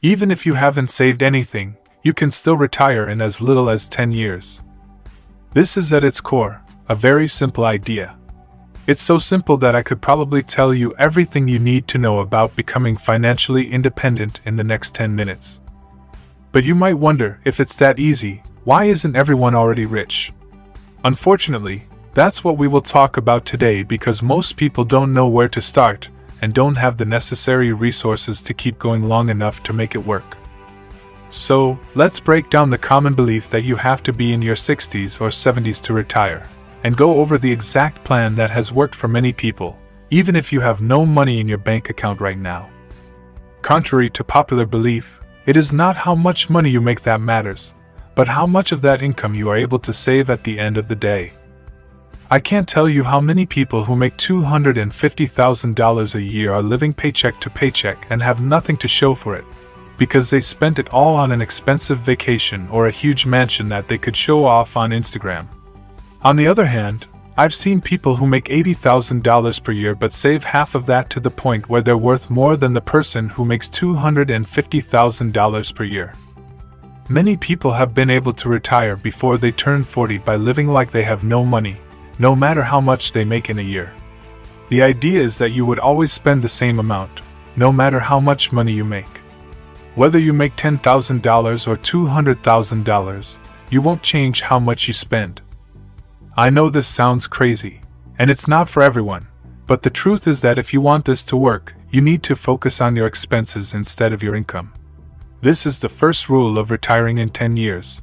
Even if you haven't saved anything, you can still retire in as little as 10 years. This is at its core a very simple idea. It's so simple that I could probably tell you everything you need to know about becoming financially independent in the next 10 minutes. But you might wonder, if it's that easy, why isn't everyone already rich? Unfortunately, that's what we will talk about today because most people don't know where to start and don't have the necessary resources to keep going long enough to make it work. So, let's break down the common belief that you have to be in your 60s or 70s to retire, and go over the exact plan that has worked for many people, even if you have no money in your bank account right now. Contrary to popular belief, it is not how much money you make that matters, but how much of that income you are able to save at the end of the day. I can't tell you how many people who make $250,000 a year are living paycheck to paycheck and have nothing to show for it, because they spent it all on an expensive vacation or a huge mansion that they could show off on Instagram. On the other hand, I've seen people who make $80,000 per year but save half of that to the point where they're worth more than the person who makes $250,000 per year. Many people have been able to retire before they turn 40 by living like they have no money, no matter how much they make in a year. The idea is that you would always spend the same amount, no matter how much money you make. Whether you make $10,000 or $200,000, you won't change how much you spend. I know this sounds crazy, and it's not for everyone, but the truth is that if you want this to work, you need to focus on your expenses instead of your income. This is the first rule of retiring in 10 years.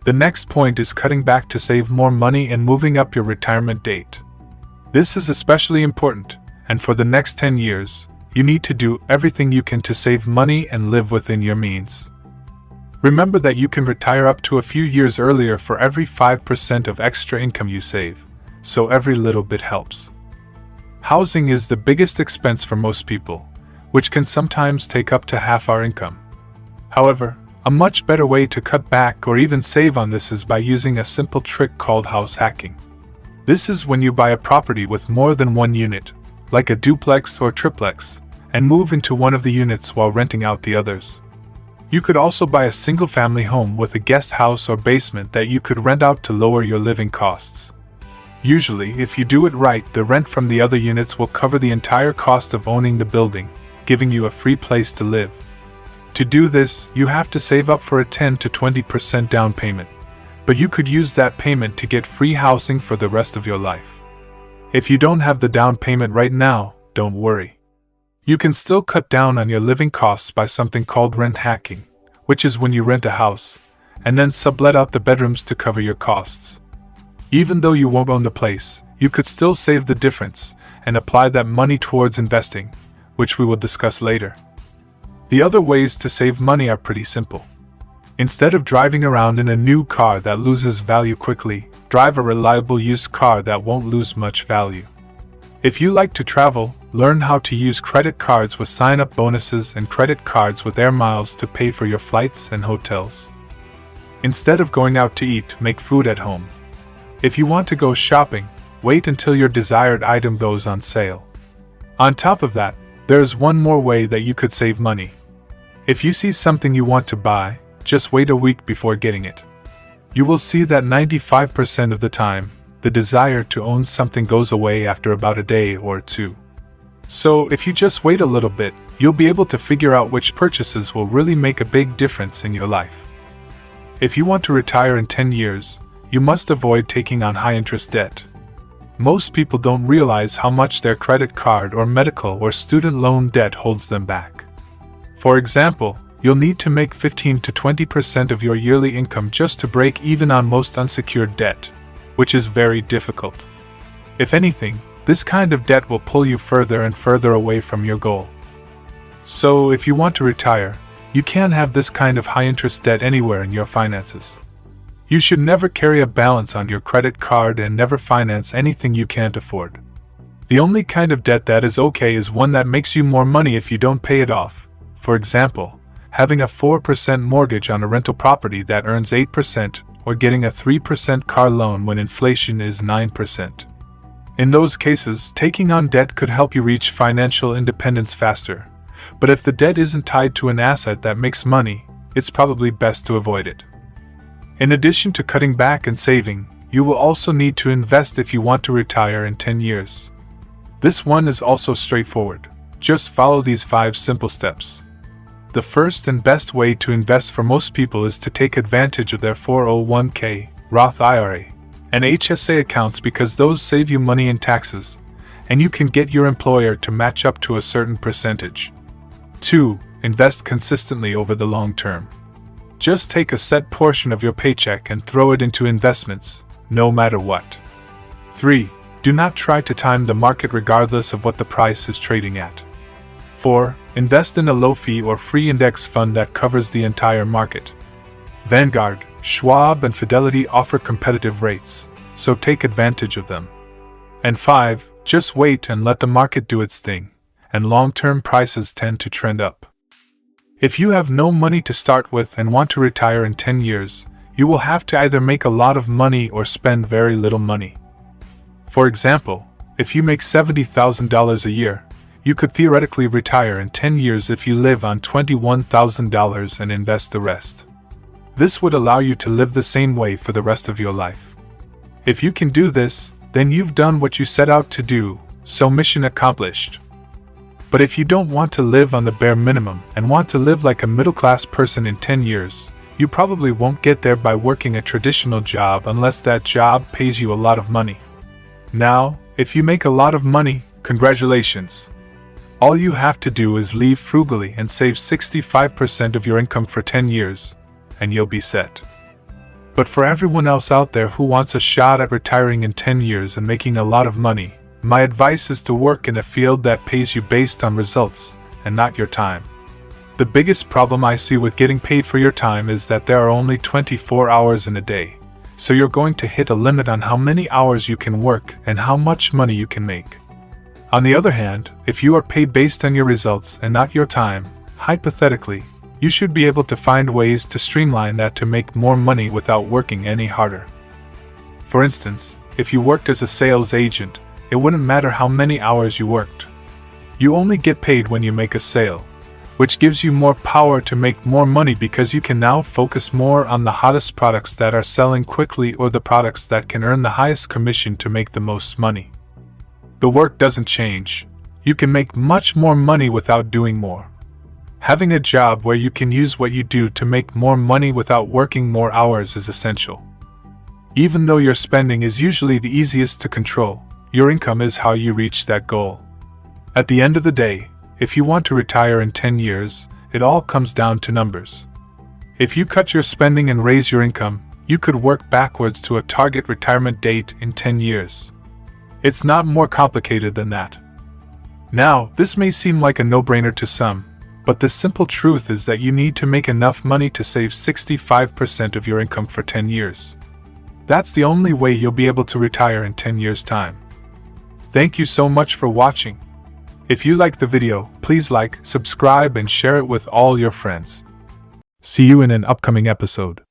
The next point is cutting back to save more money and moving up your retirement date. This is especially important, and for the next 10 years, you need to do everything you can to save money and live within your means. Remember that you can retire up to a few years earlier for every 5% of extra income you save, so every little bit helps. Housing is the biggest expense for most people, which can sometimes take up to half our income. However, a much better way to cut back or even save on this is by using a simple trick called house hacking. This is when you buy a property with more than one unit, like a duplex or triplex, and move into one of the units while renting out the others. You could also buy a single-family home with a guest house or basement that you could rent out to lower your living costs. Usually, if you do it right, the rent from the other units will cover the entire cost of owning the building, giving you a free place to live. To do this, you have to save up for a 10 to 20% down payment, but you could use that payment to get free housing for the rest of your life. If you don't have the down payment right now, don't worry. You can still cut down on your living costs by something called rent hacking, which is when you rent a house, and then sublet out the bedrooms to cover your costs. Even though you won't own the place, you could still save the difference and apply that money towards investing, which we will discuss later. The other ways to save money are pretty simple. Instead of driving around in a new car that loses value quickly, drive a reliable used car that won't lose much value. If you like to travel, learn how to use credit cards with sign-up bonuses and credit cards with air miles to pay for your flights and hotels. Instead of going out to eat, make food at home. If you want to go shopping, wait until your desired item goes on sale. On top of that, there's one more way that you could save money. If you see something you want to buy, just wait a week before getting it. You will see that 95% of the time, the desire to own something goes away after about a day or two. So if you just wait a little bit, you'll be able to figure out which purchases will really make a big difference in your life. If you want to retire in 10 years, you must avoid taking on high-interest debt. Most people don't realize how much their credit card or medical or student loan debt holds them back. For example, you'll need to make 15 to 20% of your yearly income just to break even on most unsecured debt, which is very difficult. If anything, this kind of debt will pull you further and further away from your goal. So, if you want to retire, you can't have this kind of high-interest debt anywhere in your finances. You should never carry a balance on your credit card and never finance anything you can't afford. The only kind of debt that is okay is one that makes you more money if you don't pay it off. For example, having a 4% mortgage on a rental property that earns 8%, or getting a 3% car loan when inflation is 9%. In those cases, taking on debt could help you reach financial independence faster, but if the debt isn't tied to an asset that makes money, it's probably best to avoid it. In addition to cutting back and saving, you will also need to invest if you want to retire in 10 years. This one is also straightforward. Just follow these 5 simple steps. The first and best way to invest for most people is to take advantage of their 401k, Roth IRA, and HSA accounts because those save you money in taxes, and you can get your employer to match up to a certain percentage. 2. Invest consistently over the long term. Just take a set portion of your paycheck and throw it into investments, no matter what. 3. Do not try to time the market regardless of what the price is trading at. 4. Invest in a low-fee or free index fund that covers the entire market. Vanguard, Schwab, and Fidelity offer competitive rates, so take advantage of them. And 5. Just wait and let the market do its thing, and long-term prices tend to trend up. If you have no money to start with and want to retire in 10 years, you will have to either make a lot of money or spend very little money. For example, if you make $70,000 a year, you could theoretically retire in 10 years if you live on $21,000 and invest the rest. This would allow you to live the same way for the rest of your life. If you can do this, then you've done what you set out to do, so mission accomplished. But if you don't want to live on the bare minimum and want to live like a middle-class person in 10 years, you probably won't get there by working a traditional job unless that job pays you a lot of money. Now, if you make a lot of money, congratulations! All you have to do is live frugally and save 65% of your income for 10 years, and you'll be set. But for everyone else out there who wants a shot at retiring in 10 years and making a lot of money, my advice is to work in a field that pays you based on results, and not your time. The biggest problem I see with getting paid for your time is that there are only 24 hours in a day, so you're going to hit a limit on how many hours you can work and how much money you can make. On the other hand, if you are paid based on your results and not your time, hypothetically, you should be able to find ways to streamline that to make more money without working any harder. For instance, if you worked as a sales agent, it wouldn't matter how many hours you worked. You only get paid when you make a sale, which gives you more power to make more money because you can now focus more on the hottest products that are selling quickly or the products that can earn the highest commission to make the most money. The work doesn't change. You can make much more money without doing more. Having a job where you can use what you do to make more money without working more hours is essential. Even though your spending is usually the easiest to control, your income is how you reach that goal. At the end of the day, if you want to retire in 10 years, it all comes down to numbers. If you cut your spending and raise your income, you could work backwards to a target retirement date in 10 years. It's not more complicated than that. Now, this may seem like a no-brainer to some, but the simple truth is that you need to make enough money to save 65% of your income for 10 years. That's the only way you'll be able to retire in 10 years' time. Thank you so much for watching. If you liked the video, please like, subscribe, and share it with all your friends. See you in an upcoming episode.